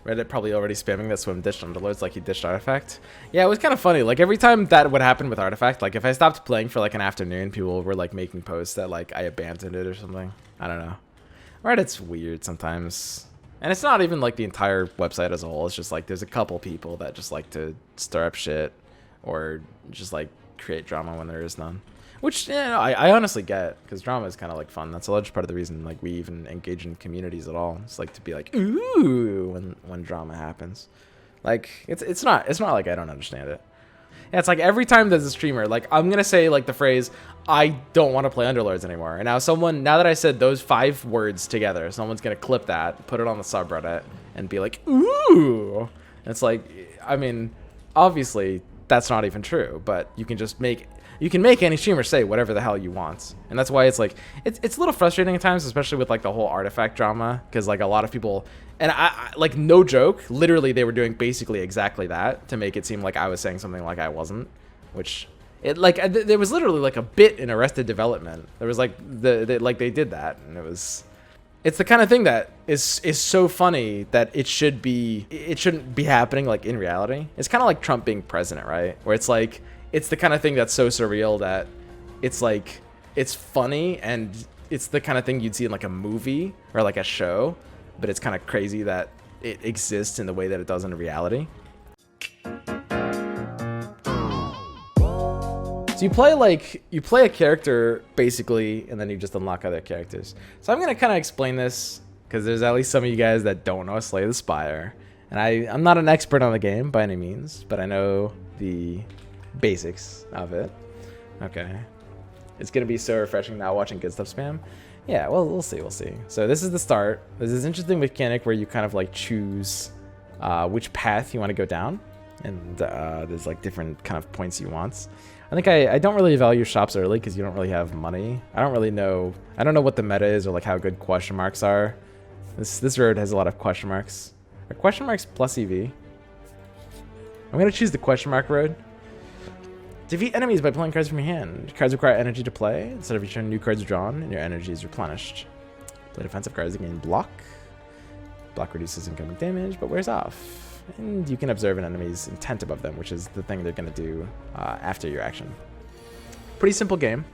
Reddit probably already spamming that Swim ditched Underlords like he ditched Artifact. Yeah, it was kind of funny. Like every time that would happen with Artifact, like if I stopped playing for like an afternoon, people were like making posts that like I abandoned it or something. I don't know. Reddit's weird sometimes. And it's not even like the entire website as a whole. It's just like there's a couple people that just like to stir up shit or just like create drama when there is none. Which, yeah, I honestly get, because drama is kind of like fun. That's a large part of the reason like we even engage in communities at all. It's like to be like, ooh, when drama happens. Like it's not like I don't understand it. Yeah, it's like every time there's a streamer, like I'm gonna say like the phrase, I don't want to play Underlords anymore. And now that I said those 5 words together, someone's gonna clip that, put it on the subreddit, and be like, ooh. And it's like, I mean, obviously that's not even true, but you can make any streamer say whatever the hell you want. And that's why it's like it's a little frustrating at times, especially with like the whole Artifact drama, because like a lot of people, and I like, no joke, literally they were doing basically exactly that to make it seem like I was saying something like I wasn't, which it like there was literally like a bit in Arrested Development. There was like like they did that, and it's the kind of thing that is so funny that it shouldn't be happening like in reality. It's kind of like Trump being president, right? Where it's like it's the kind of thing that's so surreal that it's like it's funny, and it's the kind of thing you'd see in like a movie or like a show, but it's kind of crazy that it exists in the way that it does in reality. So you play a character basically, and then you just unlock other characters. So I'm gonna kind of explain this because there's at least some of you guys that don't know Slay the Spire, and I'm not an expert on the game by any means, but I know the basics of it. Okay, it's gonna be so refreshing now watching good stuff spam. Yeah, well, we'll see. So this is the start. There's this interesting mechanic where you kind of like choose which path you want to go down, and there's like different kind of points you want. I think I don't really value shops early because you don't really have money. I don't know what the meta is or like how good question marks are. This road has a lot of question marks. Are question marks plus EV? I'm gonna choose the question mark road. Defeat enemies by pulling cards from your hand. Cards require energy to play. Instead of each turn, new cards are drawn and your energy is replenished. Play defensive cards to gain block. Block reduces incoming damage, but wears off. And you can observe an enemy's intent above them, which is the thing they're going to do after your action. Pretty simple game.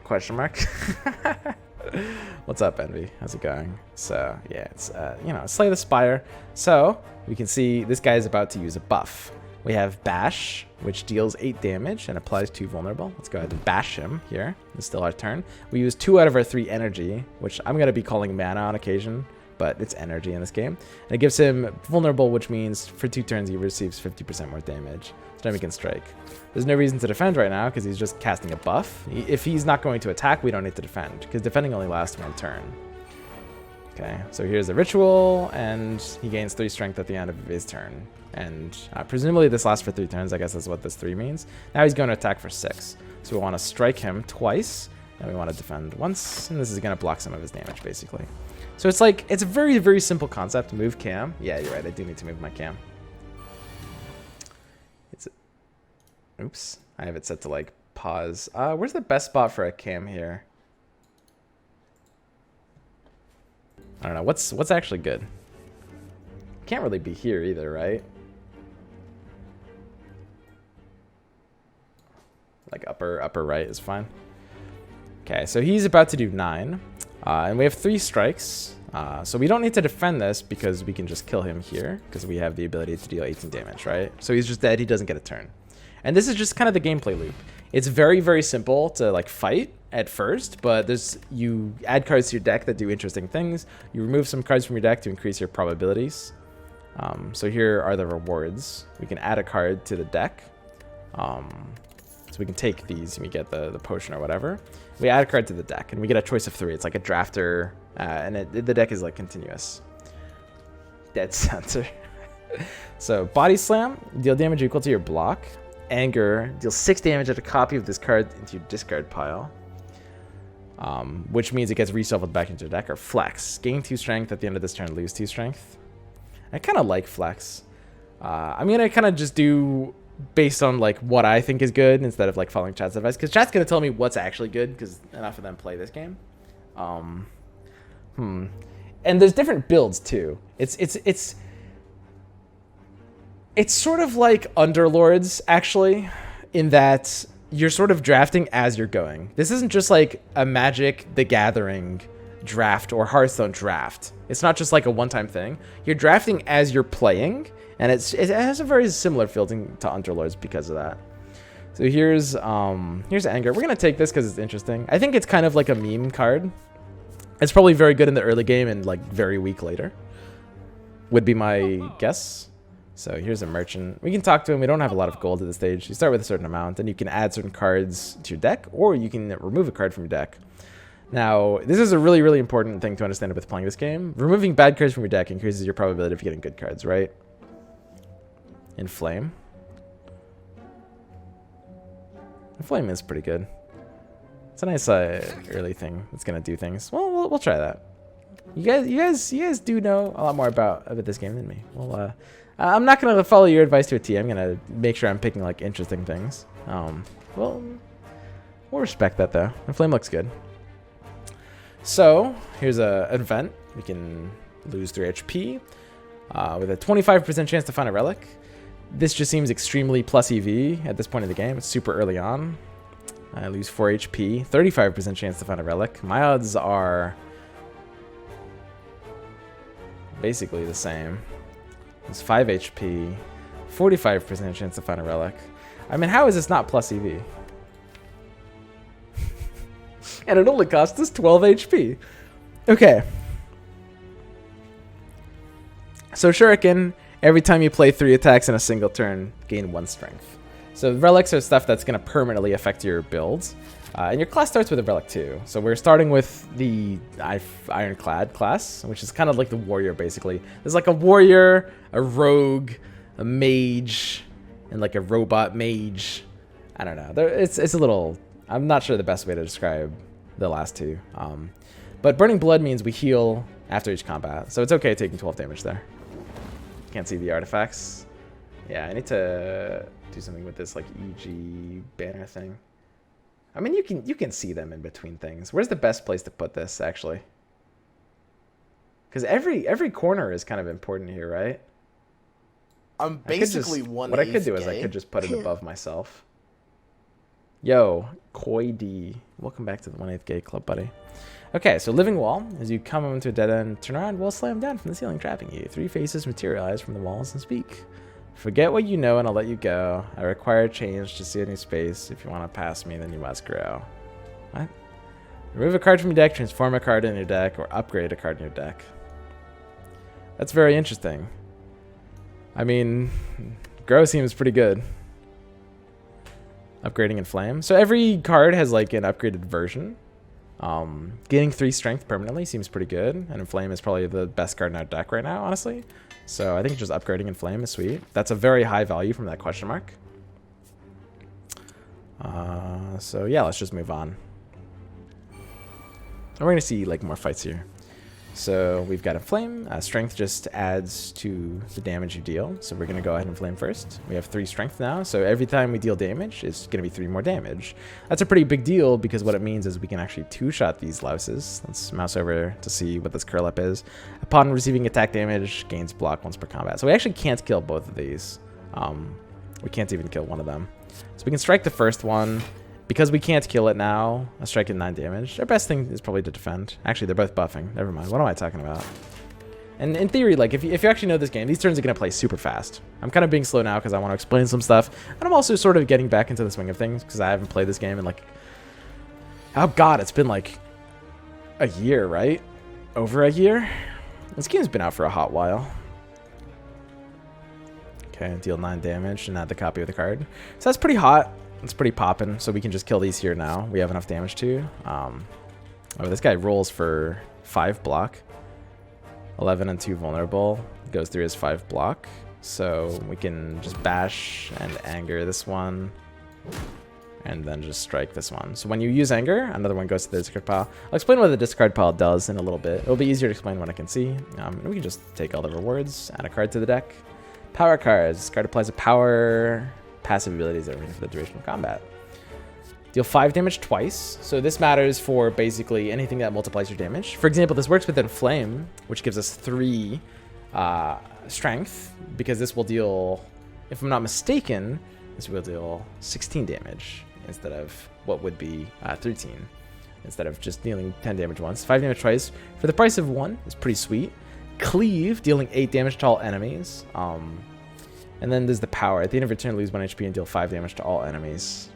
Question mark. What's up, Envy? How's it going? So, yeah, it's, Slay the Spire. So, we can see this guy is about to use a buff. We have Bash, which deals 8 damage and applies 2 vulnerable. Let's go ahead and bash him here. It's still our turn. We use 2 out of our 3 energy, which I'm going to be calling mana on occasion, but it's energy in this game. And it gives him vulnerable, which means for 2 turns he receives 50% more damage. So now we can strike. There's no reason to defend right now because he's just casting a buff. If he's not going to attack, we don't need to defend because defending only lasts 1 turn. Okay, so here's the ritual, and he gains 3 strength at the end of his turn. And presumably this lasts for 3 turns. I guess that's what this 3 means. Now he's going to attack for 6. So we want to strike him twice, and we want to defend once, and this is going to block some of his damage, basically. So it's like, it's a very, very simple concept. Move cam. Yeah, you're right. I do need to move my cam. Oops. I have it set to, like, pause. Where's the best spot for a cam here? I don't know. What's actually good? Can't really be here either, right? Like upper right is fine. Okay, so he's about to do 9. And we have 3 strikes. So we don't need to defend this because we can just kill him here because we have the ability to deal 18 damage, right? So he's just dead. He doesn't get a turn. And this is just kind of the gameplay loop. It's very, very simple to like fight at first, but you add cards to your deck that do interesting things. You remove some cards from your deck to increase your probabilities. So here are the rewards. We can add a card to the deck. So we can take these and we get the potion or whatever. We add a card to the deck and we get a choice of 3. It's like a drafter, and the deck is like continuous. Dead center. So body slam, deal damage equal to your block. Anger, deal 6 damage at a copy of this card into your discard pile. Which means it gets reshuffled back into your deck. Or flex, gain 2 strength at the end of this turn, lose 2 strength. I kind of like flex. I'm gonna kind of just do based on like what I think is good instead of like following chat's advice, because chat's gonna tell me what's actually good because enough of them play this game. And there's different builds too. It's sort of like underlords actually, in that you're sort of drafting as you're going. This isn't just like a Magic the Gathering draft or Hearthstone draft. It's not just like a one-time thing. You're drafting as you're playing, and it has a very similar feeling to underlords because of that. So here's Anger. We're gonna take this because it's interesting. I think it's kind of like a meme card. It's probably very good in the early game and like very weak later, would be my guess. So here's a merchant. We can talk to him. We don't have a lot of gold at this stage. You start with a certain amount, and you can add certain cards to your deck, or you can remove a card from your deck. Now, this is a really, really important thing to understand with playing this game. Removing bad cards from your deck increases your probability of getting good cards, right? Inflame. Inflame is pretty good. It's a nice early thing that's gonna do things. Well, we'll try that. You guys do know a lot more about this game than me. Well, I'm not gonna follow your advice to a T. I'm gonna make sure I'm picking like interesting things. Well, we'll respect that though. Inflame looks good. So here's an event. We can lose 3 HP with a 25% chance to find a relic. This just seems extremely plus EV at this point in the game. It's super early on. I lose 4 HP, 35% chance to find a relic. My odds are basically the same. It's 5 HP, 45% chance to find a relic. I mean, how is this not plus EV? And it only costs us 12 HP. Okay. So Shuriken, every time you play 3 attacks in a single turn, gain 1 strength. So relics are stuff that's going to permanently affect your builds. And your class starts with a relic too. So we're starting with the Ironclad class, which is kind of like the warrior basically. There's like a warrior, a rogue, a mage, and like a robot mage. I don't know. It's a little... I'm not sure the best way to describe the last two. But Burning Blood means we heal after each combat. So it's okay taking 12 damage there. Can't see the artifacts. Yeah, I need to do something with this like EG banner thing. I mean, you can see them in between things. Where's the best place to put this, actually? Because every corner is kind of important here, right? I'm basically what I could do is I could just put it above myself. Yo, Koi D. Welcome back to the 1/8 gay club, buddy. Okay, so Living Wall. As you come into a dead end, turn around, will slam down from the ceiling, trapping you. 3 faces materialize from the walls and speak. Forget what you know and I'll let you go. I require change to see a new space. If you want to pass me, then you must grow. What? Remove a card from your deck, transform a card in your deck, or upgrade a card in your deck. That's very interesting. I mean, grow seems pretty good. Upgrading Inflame. So every card has like an upgraded version. Gaining 3 strength permanently seems pretty good. And Inflame is probably the best card in our deck right now, honestly. So I think just upgrading Inflame is sweet. That's a very high value from that question mark. So yeah, let's just move on. And we're gonna see like more fights here. So we've got Inflame. Strength just adds to the damage you deal. So we're gonna go ahead and Inflame first. We have 3 strength now. So every time we deal damage, it's gonna be 3 more damage. That's a pretty big deal because what it means is we can actually 2-shot these louses. Let's mouse over to see what this curl up is. Upon receiving attack damage, gains block once per combat. So we actually can't kill both of these. We can't even kill one of them. So we can strike the first one. Because we can't kill it now, a strike at 9 damage. Our best thing is probably to defend. Actually, they're both buffing. Never mind. What am I talking about? And in theory, like if you actually know this game, these turns are going to play super fast. I'm kind of being slow now because I want to explain some stuff. And I'm also sort of getting back into the swing of things because I haven't played this game in like... Oh god, it's been like a year, right? Over a year? This game's been out for a hot while. Okay, deal 9 damage and add the copy of the card. So that's pretty hot. It's pretty poppin', so we can just kill these here now. We have enough damage to. Oh, this guy rolls for 5 block. 11 and 2 vulnerable. Goes through his 5 block. So we can just bash and anger this one. And then just strike this one. So when you use anger, another one goes to the discard pile. I'll explain what the discard pile does in a little bit. It'll be easier to explain when I can see. We can just take all the rewards, add a card to the deck. Power cards. This card applies a power... passive abilities that are for the duration of combat. Deal 5 damage twice. So this matters for basically anything that multiplies your damage. For example, this works with Inflame, which gives us 3 strength, because this will deal, if I'm not mistaken, this will deal 16 damage instead of what would be 13, instead of just dealing 10 damage once. 5 damage twice for the price of 1 is pretty sweet. Cleave, dealing 8 damage to all enemies. And then there's the power. At the end of your turn, lose 1 HP and deal 5 damage to all enemies.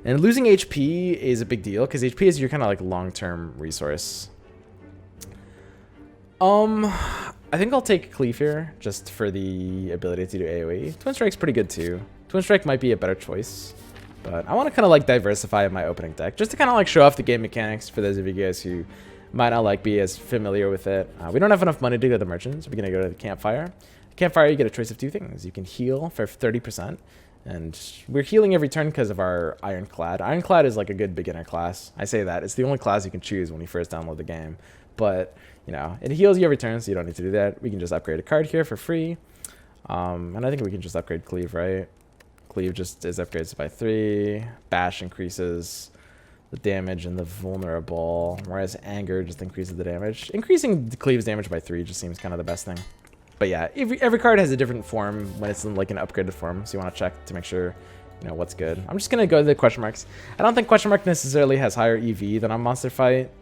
And losing HP is a big deal, because HP is your kind of like long-term resource. I think I'll take Cleave here, just for the ability to do AoE. Twin Strike's pretty good too. Twin Strike might be a better choice, but I want to kind of like diversify my opening deck, just to kind of like show off the game mechanics for those of you guys who might not like be as familiar with it. We don't have enough money to go to the merchants. We're going to go to the campfire. Campfire, you get a choice of 2 things. You can heal for 30%. And we're healing every turn because of our Ironclad. Ironclad is like a good beginner class. I say that. It's the only class you can choose when you first download the game. But, you know, it heals you every turn, so you don't need to do that. We can just upgrade a card here for free. And I think we can just upgrade Cleave, right? Cleave just is upgrades by 3. Bash increases the damage and the vulnerable, whereas Anger just increases the damage. Increasing the Cleave's damage by 3 just seems kind of the best thing. But yeah, every card has a different form when it's in like an upgraded form, so you want to check to make sure you know what's good. I'm just gonna go to the question marks. I don't think question mark necessarily has higher EV than on Monster Fight,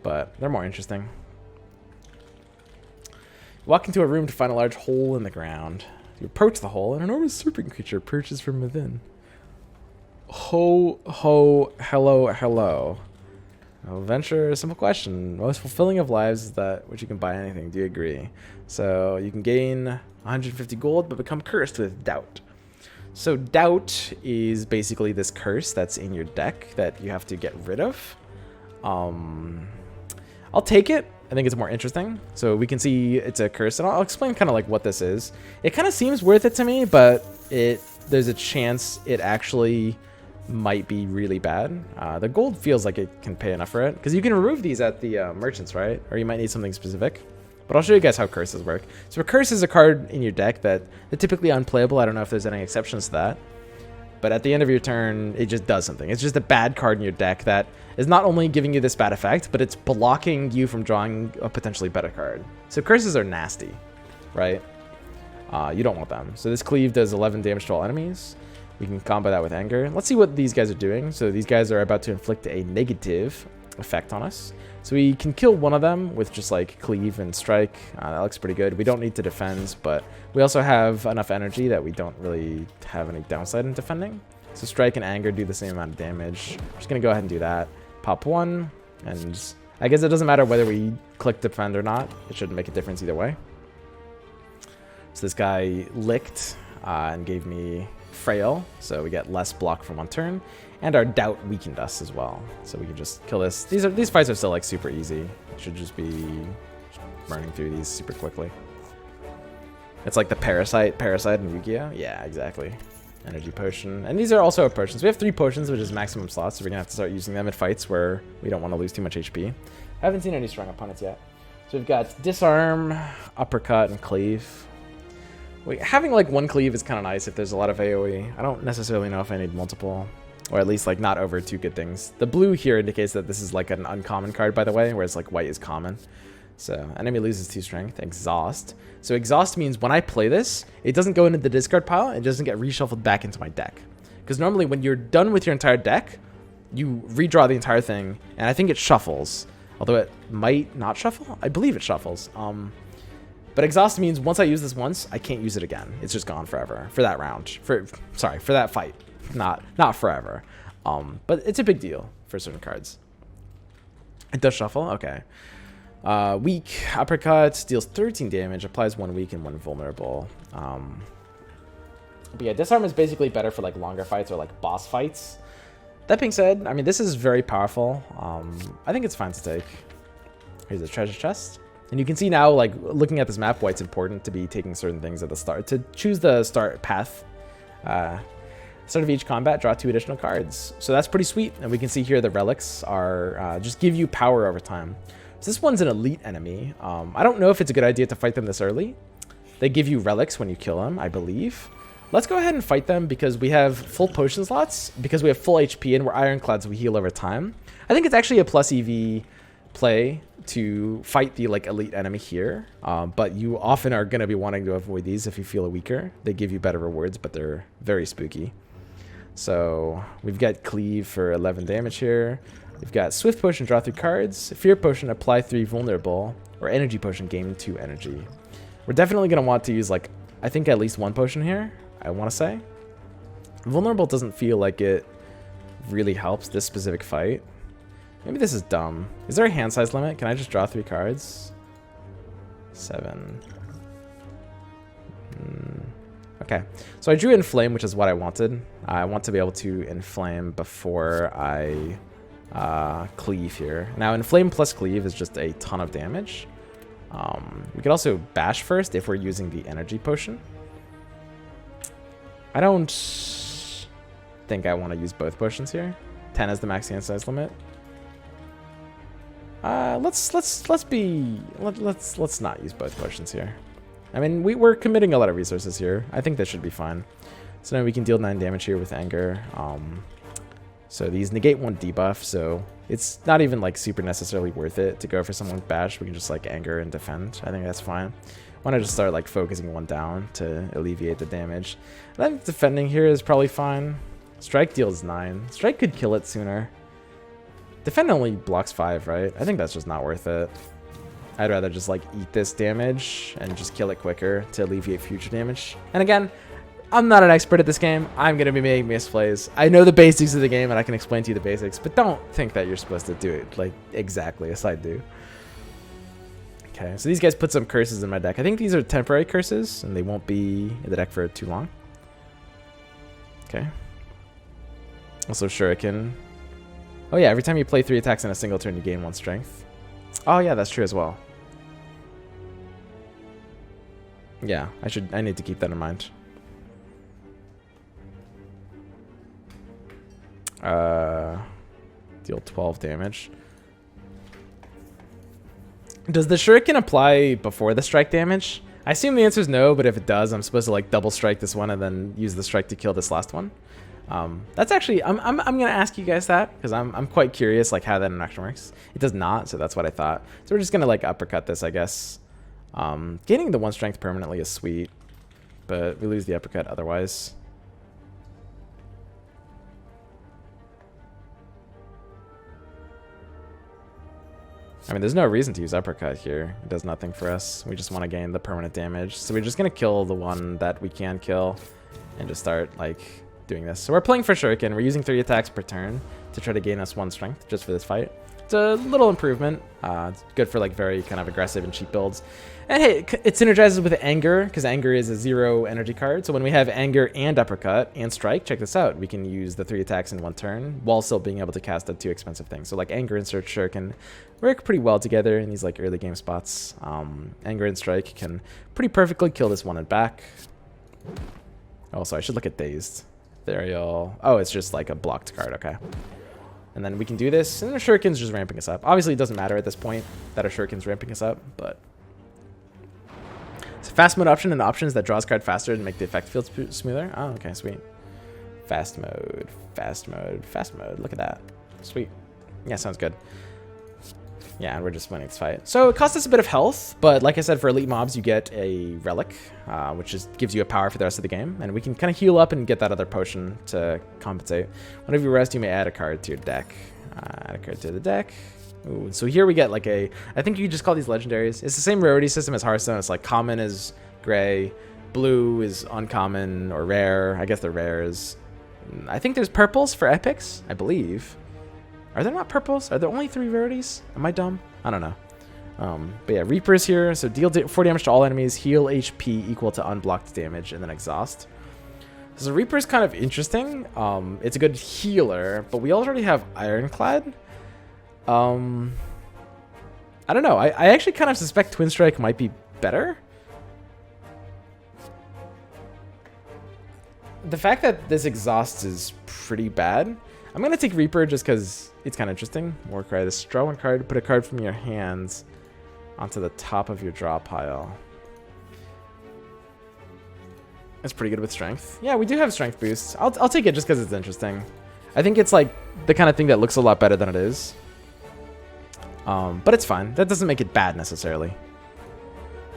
but they're more interesting. Walk into a room to find a large hole in the ground. You approach the hole, and an enormous serpent creature perches from within. Ho, ho, hello, hello. I'll venture a simple question. Most fulfilling of lives is that which you can buy anything. Do you agree? So you can gain 150 gold, but become cursed with doubt. So doubt is basically this curse that's in your deck that you have to get rid of. I'll take it. I think it's more interesting. So we can see it's a curse, and I'll explain kind of like what this is. It kind of seems worth it to me, but there's a chance it actually might be really bad. The gold feels like it can pay enough for it, because you can remove these at the merchants, right? Or you might need something specific. But I'll show you guys how curses work. So a curse is a card in your deck that they're typically unplayable. I don't know if there's any exceptions to that. But at the end of your turn, it just does something. It's just a bad card in your deck that is not only giving you this bad effect, but it's blocking you from drawing a potentially better card. So curses are nasty, right? You don't want them. So this Cleave does 11 damage to all enemies. We can combo that with Anger. Let's see what these guys are doing. So these guys are about to inflict a negative effect on us. So we can kill one of them with just like Cleave and Strike. That looks pretty good. We don't need to defend, but we also have enough energy that we don't really have any downside in defending. So Strike and Anger do the same amount of damage. I'm just going to go ahead and do that. Pop 1, and I guess it doesn't matter whether we click defend or not. It shouldn't make a difference either way. So this guy licked and gave me Frail, so we get less block for 1 turn, and our doubt weakened us as well, so we can just kill this. These fights are still like super easy. Should just be running through these super quickly. It's like the parasite in Yu-Gi-Oh. Yeah, exactly. Energy potion, and these are also potions. We have 3 potions, which is maximum slots, so we're gonna have to start using them in fights where we don't want to lose too much HP. I haven't seen any strong opponents yet. So we've got Disarm, Uppercut, and Cleave. Having like 1 Cleave is kind of nice if there's a lot of AoE. I don't necessarily know if I need multiple, or at least like not over 2 good things. The blue here indicates that this is like an uncommon card, by the way, whereas like white is common. So enemy loses 2 strength. Exhaust. So exhaust means when I play this, it doesn't go into the discard pile. It doesn't get reshuffled back into my deck. Because normally when you're done with your entire deck, you redraw the entire thing, and I think it shuffles. Although it might not shuffle. I believe it shuffles. But exhaust means once I use this once, I can't use it again. It's just gone forever for that round. For that fight. Not forever. But it's a big deal for certain cards. It does shuffle? Okay. Weak. Uppercut deals 13 damage, applies 1 weak and 1 vulnerable. But yeah, Disarm is basically better for like longer fights or like boss fights. That being said, I mean, this is very powerful. I think it's fine to take. Here's a treasure chest. And you can see now, like, looking at this map, why it's important to be taking certain things at the start. To choose the start path. Start of each combat, draw 2 additional cards. So that's pretty sweet. And we can see here the relics are just give you power over time. So this one's an elite enemy. I don't know if it's a good idea to fight them this early. They give you relics when you kill them, I believe. let's go ahead and fight them because we have full potion slots, because we have full HP, and we're ironclads, we heal over time. I think it's actually a plus EV play to fight the like elite enemy here, but you often are going to be wanting to avoid these if you feel weaker. They give you better rewards, but they're very spooky. So we've got cleave for 11 damage here. We've got swift potion, draw 3 cards, fear potion, apply 3 vulnerable, or energy potion, gain 2 energy. We're definitely going to want to use like, I think at least 1 potion here, I want to say. Vulnerable doesn't feel like it really helps this specific fight. Maybe this is dumb. Is there a hand size limit? Can I just draw 3 cards? 7. Okay. So I drew Inflame, which is what I wanted. I want to be able to Inflame before I Cleave here. Now, Inflame plus Cleave is just a ton of damage. We could also Bash first if we're using the Energy Potion. I don't think I want to use both potions here. 10 is the max hand size limit. Let's not use both potions here. I mean, we're committing a lot of resources here. I think that should be fine. So now we can deal 9 damage here with Anger. So these negate 1 debuff, so it's not even like super necessarily worth it to go for someone with Bash. We can just like Anger and defend. I think that's fine. Want to just start like focusing 1 down to alleviate the damage. And I think defending here is probably fine. Strike deals 9. Strike could kill it sooner. Defend only blocks 5, right? I think that's just not worth it. I'd rather just like eat this damage and just kill it quicker to alleviate future damage. And again, I'm not an expert at this game. I'm going to be making misplays. I know the basics of the game and I can explain to you the basics, but don't think that you're supposed to do it like exactly as I do. Okay, so these guys put some curses in my deck. I think these are temporary curses and they won't be in the deck for too long. Okay. Also Shuriken. Oh yeah, every time you play 3 attacks in a single turn, you gain 1 strength. Oh yeah, that's true as well. Yeah, I need to keep that in mind. Deal 12 damage. Does the Shuriken apply before the strike damage? I assume the answer is no, but if it does, I'm supposed to like double strike this one and then use the strike to kill this last one. That's actually, I'm gonna ask you guys that because I'm quite curious like how that interaction works. It does not, so that's what I thought. So we're just gonna like uppercut this, I guess. Gaining the 1 strength permanently is sweet, but we lose the uppercut otherwise. I mean, there's no reason to use uppercut here. It does nothing for us. We just want to gain the permanent damage. So we're just going to kill the one that we can kill and just start, like, doing this. So we're playing for Shuriken. We're using 3 attacks per turn to try to gain us 1 strength just for this fight. It's a little improvement. It's good for, like, very kind of aggressive and cheap builds. And hey, it synergizes with Anger, because Anger is a 0 energy card. So when we have Anger and Uppercut and Strike, check this out. We can use the 3 attacks in 1 turn while still being able to cast the 2 expensive things. So like Anger and Shuriken work pretty well together in these like early game spots. Anger and Strike can pretty perfectly kill this one and back. Also, I should look at Dazed. Ethereal. Oh, it's just like a blocked card. Okay. And then we can do this, and the Shuriken's just ramping us up. Obviously, it doesn't matter at this point that our Shuriken's ramping us up, but... It's a fast mode option and options that draws card faster and make the effect feel smoother. Oh, okay, sweet. Fast mode, fast mode, fast mode. Look at that. Sweet. Yeah, sounds good. Yeah, and we're just winning this fight. So it costs us a bit of health, but like I said, for elite mobs, you get a Relic, which just gives you a power for the rest of the game. And we can kind of heal up and get that other potion to compensate. Whenever you rest, you may add a card to your deck. Add a card to the deck. Ooh, so here we get like a, I think you just call these legendaries. It's the same rarity system as Hearthstone. It's like common is gray, blue is uncommon or rare. I guess they're rares. I think there's purples for epics, I believe. Are there not purples? Are there only 3 rarities? Am I dumb? I don't know. But yeah, Reaper's here. So deal 4 damage to all enemies, heal HP equal to unblocked damage, and then exhaust. So Reaper's kind of interesting. It's a good healer, but we already have Ironclad. I don't know. I actually kind of suspect Twin Strike might be better. The fact that this exhaust is pretty bad. I'm going to take Reaper just because it's kind of interesting. War Cry. This draw 1 card, put a card from your hands onto the top of your draw pile. It's pretty good with strength. Yeah, we do have strength boosts. I'll take it just because it's interesting. I think it's like the kind of thing that looks a lot better than it is. But it's fine. That doesn't make it bad necessarily.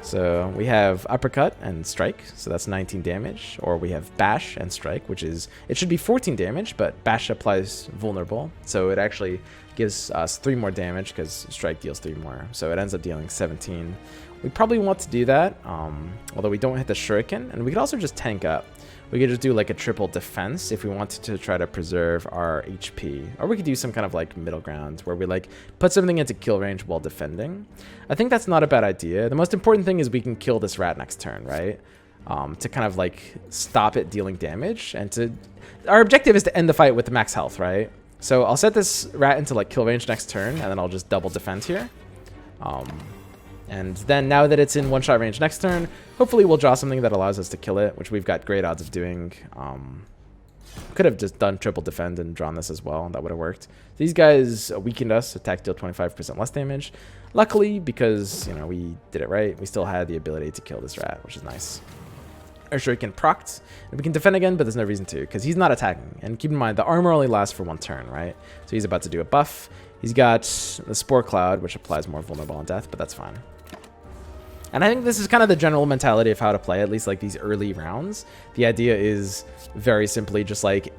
So we have uppercut and strike, so that's 19 damage. Or we have bash and strike, which is, it should be 14 damage, but bash applies vulnerable. So it actually gives us 3 more damage because strike deals 3 more. So it ends up dealing 17. We probably want to do that, although we don't hit the shuriken. And we could also just tank up. We could just do like a triple defense if we wanted to try to preserve our HP. Or we could do some kind of like middle ground where we like put something into kill range while defending. I think that's not a bad idea. The most important thing is we can kill this rat next turn, right? To kind of like stop it dealing damage. And to our objective is to end the fight with the max health, right? So I'll set this rat into like kill range next turn, and then I'll just double defend here. And then now that it's in one-shot range next turn, hopefully we'll draw something that allows us to kill it, which we've got great odds of doing. Could have just done triple defend and drawn this as well. That would have worked. These guys weakened us. Attack deal 25% less damage. Luckily, because you know we did it right, we still had the ability to kill this rat, which is nice. Our shuriken procced. And we can defend again, but there's no reason to, because he's not attacking. And keep in mind, the armor only lasts for 1 turn, right? So he's about to do a buff. He's got the Spore Cloud, which applies more vulnerable on death, but that's fine. And I think this is kind of the general mentality of how to play, at least like these early rounds. The idea is very simply just like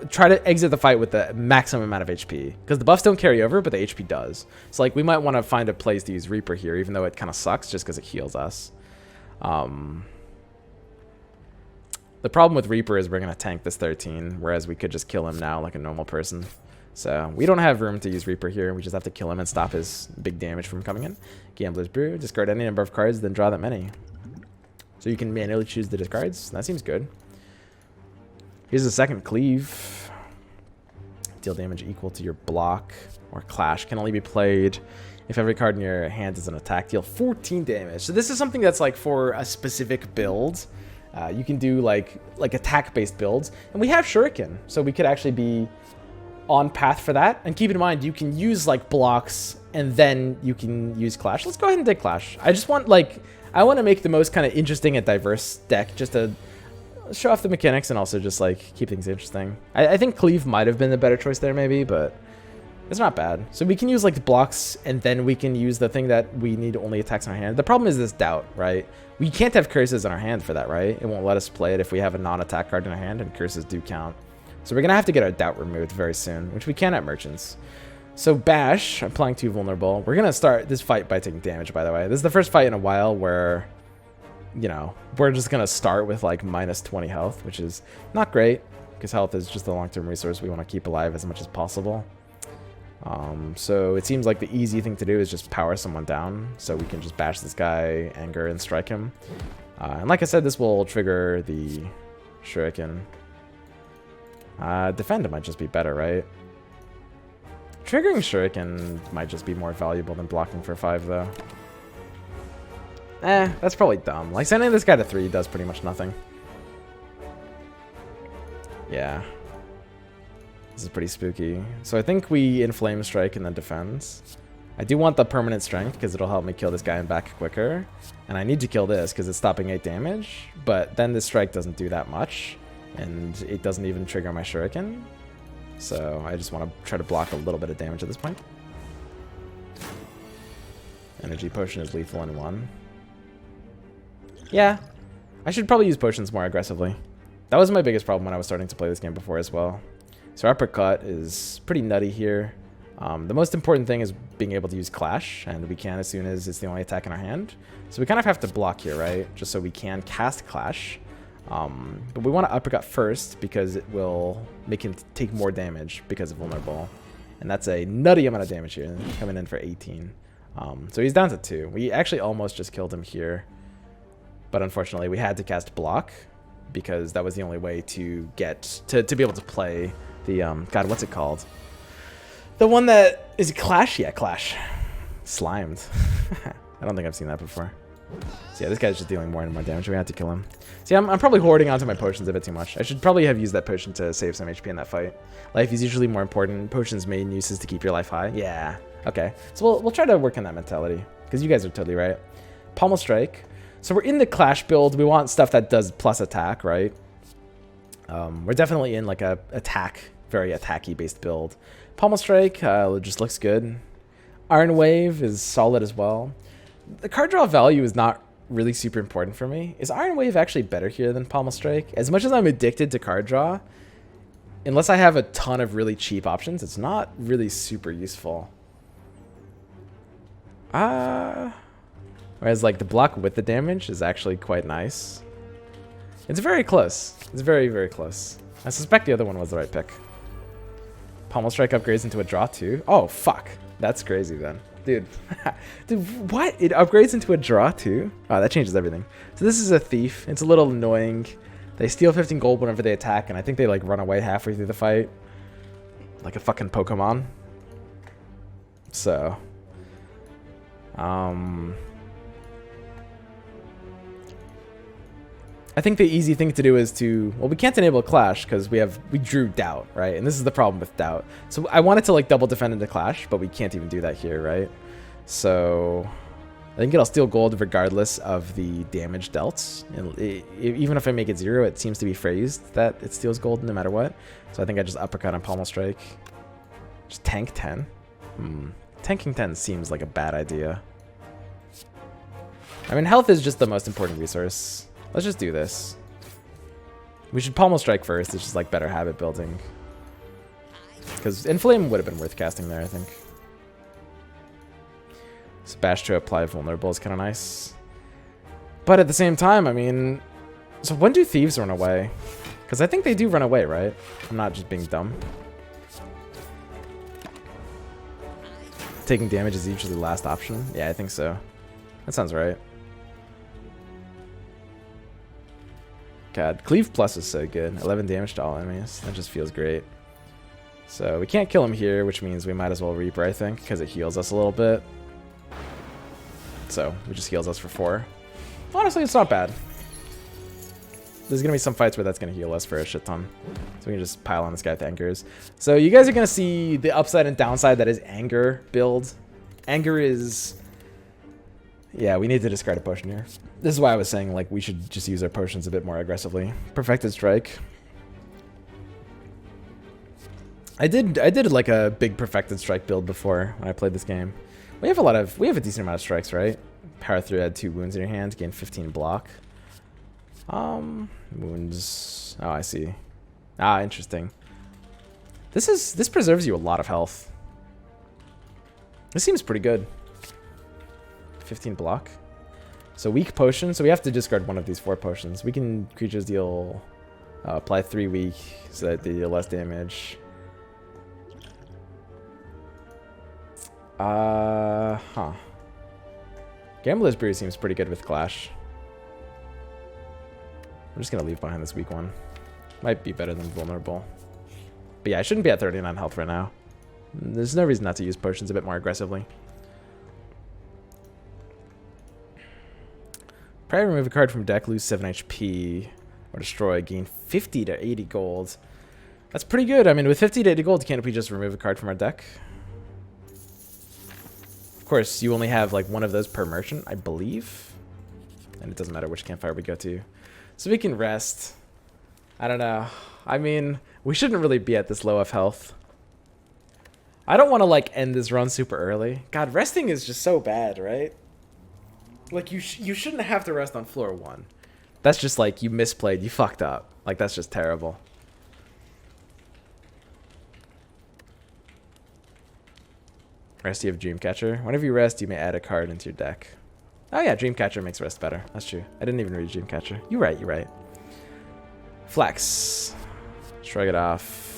try to exit the fight with the maximum amount of HP. Because the buffs don't carry over, but the HP does. So like we might want to find a place to use Reaper here, even though it kind of sucks just because it heals us. The problem with Reaper is we're going to tank this 13, whereas we could just kill him now like a normal person. So we don't have room to use Reaper here. We just have to kill him and stop his big damage from coming in. Gambler's Brew. Discard any number of cards, then draw that many. So you can manually choose the discards. That seems good. Here's a second cleave. Deal damage equal to your block. Or clash can only be played if every card in your hand is an attack. Deal 14 damage. So this is something that's like for a specific build. You can do like attack-based builds. And we have Shuriken. So we could actually be on path for that. And keep in mind, you can use like blocks and then you can use Clash. Let's go ahead and take Clash. I just want like, I want to make the most kind of interesting and diverse deck just to show off the mechanics and also just like keep things interesting. I think Cleave might have been the better choice there maybe, but it's not bad. So we can use like the blocks and then we can use the thing that we need only attacks in our hand. The problem is this doubt, right? We can't have curses in our hand for that, right? It won't let us play it if we have a non-attack card in our hand, and curses do count. So we're going to have to get our doubt removed very soon, which we can at Merchants. So Bash, applying 2 vulnerable. We're going to start this fight by taking damage, by the way. This is the first fight in a while where, you know, we're just going to start with like minus 20 health, which is not great because health is just a long-term resource we want to keep alive as much as possible. So it seems like the easy thing to do is just power someone down. So we can just bash this guy, anger, and strike him. And like I said, this will trigger the Shuriken. Defend might just be better, right? Triggering Shuriken might just be more valuable than blocking for 5, though. That's probably dumb. Like, sending this guy to 3 does pretty much nothing. Yeah. This is pretty spooky. So I think we Inflame Strike and then defends. I do want the permanent strength because it'll help me kill this guy and back quicker. And I need to kill this because it's stopping 8 damage. But then this strike doesn't do that much. And it doesn't even trigger my Shuriken. So I just want to try to block a little bit of damage at this point. Energy Potion is lethal in 1. Yeah. I should probably use potions more aggressively. That was my biggest problem when I was starting to play this game before as well. So Uppercut is pretty nutty here. The most important thing is being able to use Clash, and we can as soon as it's the only attack in our hand. So we kind of have to block here, right? Just so we can cast Clash. But we want to Uppercut first because it will make him take more damage because of vulnerable. And that's a nutty amount of damage here, coming in for 18. So he's down to 2. We actually almost just killed him here. But unfortunately, we had to cast Block because that was the only way to get to be able to play the God, what's it called? The one that is Clash? Yeah, Clash. Slimed. I don't think I've seen that before. So yeah, this guy's just dealing more and more damage. We had to kill him. See, I'm probably hoarding onto my potions a bit too much. I should probably have used that potion to save some HP in that fight. Life is usually more important. Potions' main use is to keep your life high. Yeah. Okay. So we'll try to work on that mentality because you guys are totally right. Pommel Strike. So we're in the Clash build. We want stuff that does plus attack, right? We're definitely in like a attack, very attacky based build. Pommel Strike just looks good. Iron Wave is solid as well. The card draw value is not really super important for me. Is Iron Wave actually better here than Pommel Strike? As much as I'm addicted to card draw, unless I have a ton of really cheap options, it's not really super useful. Whereas like the block with the damage is actually quite nice. It's very close. It's very, very close. I suspect the other one was the right pick. Pommel Strike upgrades into a draw too. Oh, fuck. That's crazy then. Dude. Dude, what? It upgrades into a draw too? Oh, that changes everything. So this is a thief. It's a little annoying. They steal 15 gold whenever they attack, and I think they like run away halfway through the fight. Like a fucking Pokemon. So. I think the easy thing to do is to, well, we can't enable Clash because we drew Doubt, right? And this is the problem with Doubt. So I wanted to like double defend into Clash, but we can't even do that here, right? So I think it'll steal gold regardless of the damage dealt. And even if I make it 0, it seems to be phrased that it steals gold no matter what. So I think I just uppercut on Pommel Strike. Just tank 10. Tanking 10 seems like a bad idea. I mean, health is just the most important resource. Let's just do this. We should Pommel Strike first. It's just like better habit building. Because Inflame would have been worth casting there, I think. Bash to apply vulnerable is kind of nice. But at the same time, I mean... So when do thieves run away? Because I think they do run away, right? I'm not just being dumb. Taking damage is usually the last option. Yeah, I think so. That sounds right. God, Cleave Plus is so good. 11 damage to all enemies. That just feels great. So we can't kill him here, which means we might as well Reaper, I think, because it heals us a little bit. So it just heals us for 4. Honestly, it's not bad. There's going to be some fights where that's going to heal us for a shit ton. So we can just pile on this guy with Angers. So you guys are going to see the upside and downside that is Anger build. Anger is... Yeah, we need to discard a potion here. This is why I was saying, like, we should just use our potions a bit more aggressively. Perfected Strike. I did like a big Perfected Strike build before when I played this game. We have a decent amount of strikes, right? Power through, add 2 wounds in your hand, gain 15 block. Wounds. Oh, I see. Ah, interesting. This preserves you a lot of health. This seems pretty good. 15 block. So weak potion. So we have to discard one of these 4 potions. We can creatures deal apply 3 weak so that they deal less damage. Gambler's Brew seems pretty good with Clash. I'm just gonna leave behind this weak one. Might be better than Vulnerable. But yeah, I shouldn't be at 39 health right now. There's no reason not to use potions a bit more aggressively. Probably remove a card from deck, lose 7 HP, or destroy, gain 50 to 80 gold. That's pretty good. I mean, with 50 to 80 gold, can't we just remove a card from our deck? Of course, you only have like one of those per merchant, I believe. And it doesn't matter which campfire we go to. So we can rest. I don't know. I mean, we shouldn't really be at this low of health. I don't want to like end this run super early. God, resting is just so bad, right? Like, you shouldn't have to rest on floor 1. That's just like, you misplayed, you fucked up. Like, that's just terrible. Rest, you have Dreamcatcher. Whenever you rest, you may add a card into your deck. Oh yeah, Dreamcatcher makes rest better. That's true. I didn't even read Dreamcatcher. You're right, you're right. Flex. Shrug it off.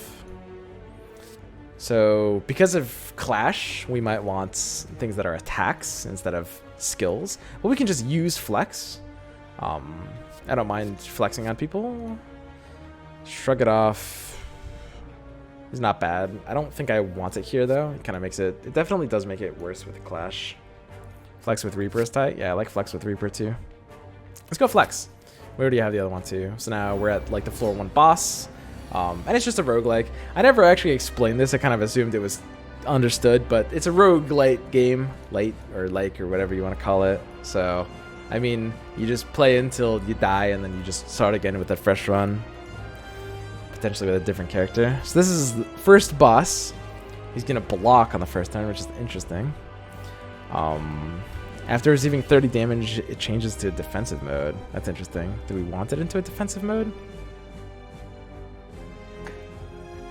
So, because of Clash, we might want things that are attacks instead of skills. But we can just use Flex. I don't mind flexing on people. Shrug it off. It's not bad. I don't think I want it here, though. It kind of makes it... It definitely does make it worse with Clash. Flex with Reaper is tight. Yeah, I like Flex with Reaper, too. Let's go Flex. We already have the other one, too. So now we're at, like, the floor 1 boss. And it's just a roguelike. I never actually explained this. I kind of assumed it was understood, but it's a roguelite game. Light, or like, or whatever you want to call it. So, I mean, you just play until you die, and then you just start again with a fresh run. Potentially with a different character. So this is the first boss. He's gonna block on the first turn, which is interesting. After receiving 30 damage, it changes to defensive mode. That's interesting. Do we want it into a defensive mode?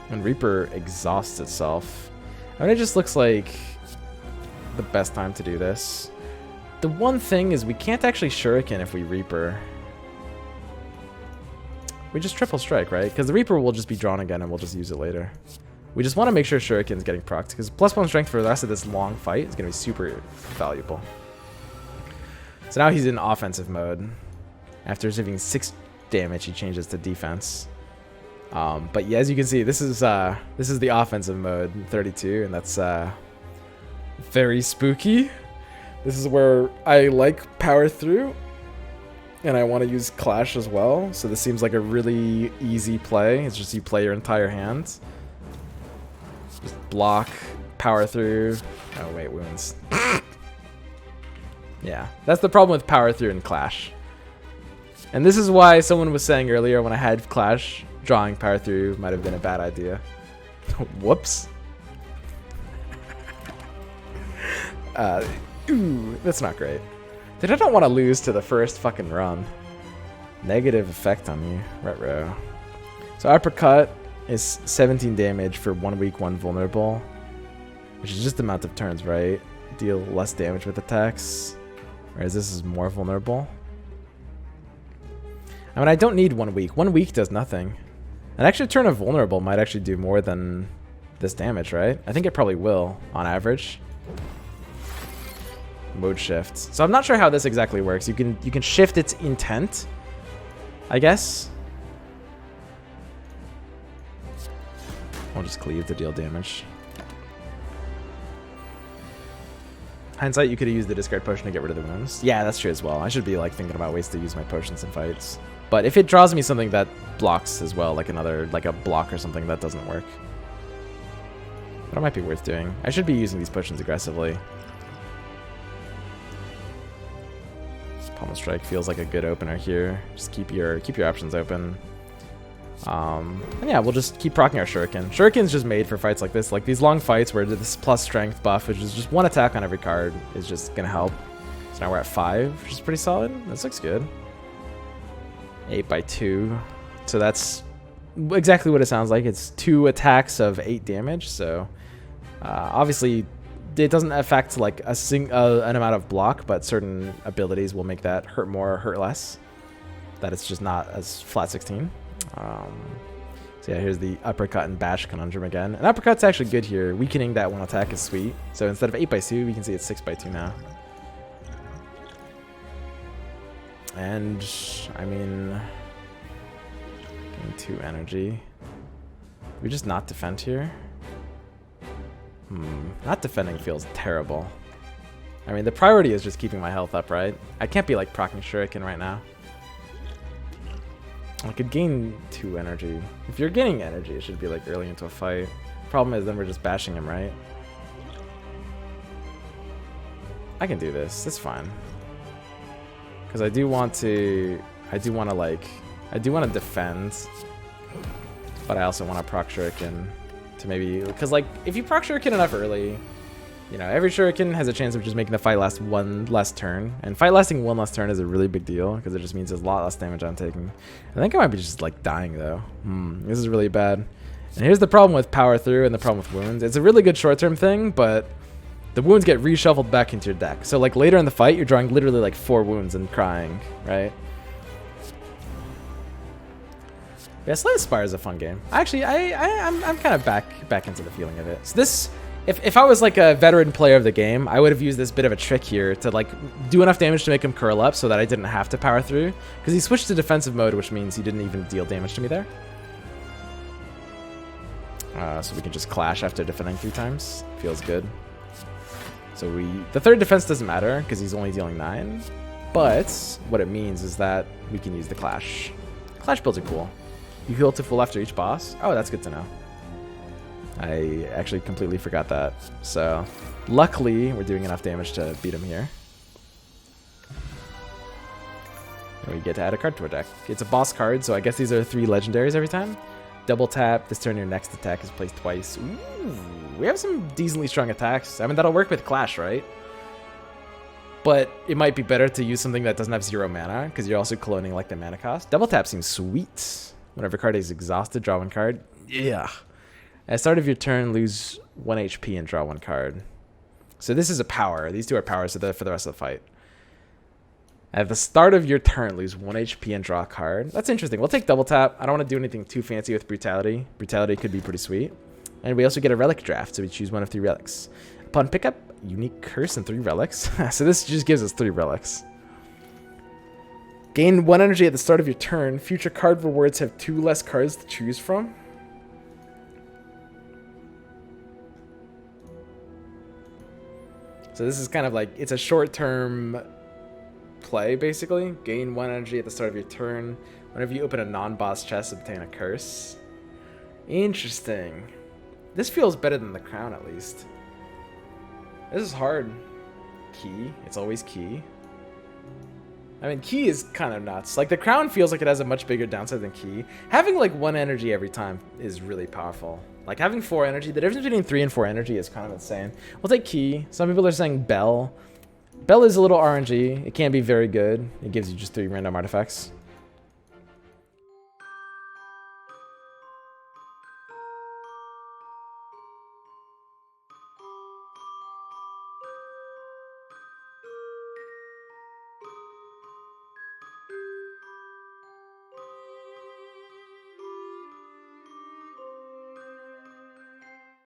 When Reaper exhausts itself. I mean, it just looks like the best time to do this. The one thing is we can't actually Shuriken if we Reaper. We just triple strike, right? Because the Reaper will just be drawn again and we'll just use it later. We just want to make sure Shuriken's getting procced, because +1 strength for the rest of this long fight is going to be super valuable. So now he's in offensive mode. After receiving 6 damage, he changes to defense. But yeah, as you can see, this is the offensive mode, 32, and that's very spooky. This is where I like power through. And I want to use Clash as well, so this seems like a really easy play. It's just you play your entire hand. Just block, power through. Oh wait, wounds. Yeah, that's the problem with power through and Clash. And this is why someone was saying earlier when I had Clash, drawing power through might have been a bad idea. Whoops. Ooh, that's not great. Dude, I don't want to lose to the first fucking run. Negative effect on you, retro. So uppercut is 17 damage for 1 weak, 1 vulnerable, which is just the amount of turns, right? Deal less damage with attacks, whereas this is more vulnerable. I mean, I don't need 1 weak. 1 weak does nothing. An extra turn of vulnerable might actually do more than this damage, right? I think it probably will, on average. Mode shift. So I'm not sure how this exactly works. You can shift its intent, I guess. I'll just cleave to deal damage. Hindsight, you could have used the discard potion to get rid of the wounds. Yeah, that's true as well. I should be like thinking about ways to use my potions in fights. But if it draws me something that blocks as well, like a block or something, that doesn't work. But it might be worth doing. I should be using these potions aggressively. Palm Strike feels like a good opener here. Just keep your options open. And yeah, we'll just keep proccing our Shuriken. Shuriken's just made for fights like this. Like these long fights where this plus strength buff, which is just 1 attack on every card, is just gonna help. So now we're at 5, which is pretty solid. This looks good. 8/2. So that's exactly what it sounds like. It's 2 attacks of 8 damage. So obviously it doesn't affect like an amount of block, but certain abilities will make that hurt more or hurt less. That it's just not as flat 16. So yeah, here's the uppercut and bash conundrum again. And uppercut's actually good here. Weakening that 1 attack is sweet. So instead of 8/2, we can see it's 6/2 now. And I mean, getting 2 energy. We just not defend here. Not defending feels terrible. I mean, the priority is just keeping my health up, right? I can't be like proccing Shuriken right now. I could gain 2 energy. If you're gaining energy, it should be like early into a fight. Problem is then we're just bashing him, right? I can do this. It's fine. Because I do want to defend, but I also want to proc Shuriken. To maybe, because like if you proc Shuriken enough early, you know, every Shuriken has a chance of just making the fight last 1 less turn, and fight lasting 1 less turn is a really big deal because it just means there's a lot less damage I'm taking. I think I might be just like dying though. This is really bad. And here's the problem with power through and the problem with wounds. It's a really good short-term thing, but the wounds get reshuffled back into your deck. So like later in the fight, you're drawing literally like 4 wounds and crying, right? Yeah, Slay the Spire is a fun game. Actually, I'm kind of back into the feeling of it. So this, if I was like a veteran player of the game, I would have used this bit of a trick here to like do enough damage to make him curl up so that I didn't have to power through. Because he switched to defensive mode, which means he didn't even deal damage to me there. So we can just clash after defending 3 times. Feels good. So the 3rd defense doesn't matter because he's only dealing 9. But what it means is that we can use the clash. Clash builds are cool. You heal to full after each boss. Oh, that's good to know. I actually completely forgot that. So luckily, we're doing enough damage to beat him here. where you get to add a card to a deck. It's a boss card, so I guess these are 3 legendaries every time. Double tap. This turn, your next attack is placed twice. Ooh, we have some decently strong attacks. I mean, that'll work with Clash, right? But it might be better to use something that doesn't have 0 mana, because you're also cloning like the mana cost. Double tap seems sweet. Whenever card is exhausted, draw 1 card. Yeah. At the start of your turn, lose 1 HP and draw 1 card. So this is a power. These 2 are powers for the rest of the fight. At the start of your turn, lose 1 HP and draw a card. That's interesting. We'll take double tap. I don't want to do anything too fancy with Brutality. Brutality could be pretty sweet. And we also get a Relic draft, so we choose 1 of 3 relics. Upon pickup, unique curse and 3 relics. So this just gives us 3 relics. Gain 1 energy at the start of your turn. Future card rewards have 2 less cards to choose from. So this is kind of like, it's a short-term play, basically. Gain 1 energy at the start of your turn. Whenever you open a non-boss chest, obtain a curse. Interesting. This feels better than the crown, at least. This is hard. Key. It's always key. I mean, key is kind of nuts. Like, the crown feels like it has a much bigger downside than key. Having, like, 1 energy every time is really powerful. Like, having 4 energy, the difference between 3 and 4 energy is kind of insane. We'll take key. Some people are saying bell. Bell is a little RNG. It can be very good. It gives you just 3 random artifacts.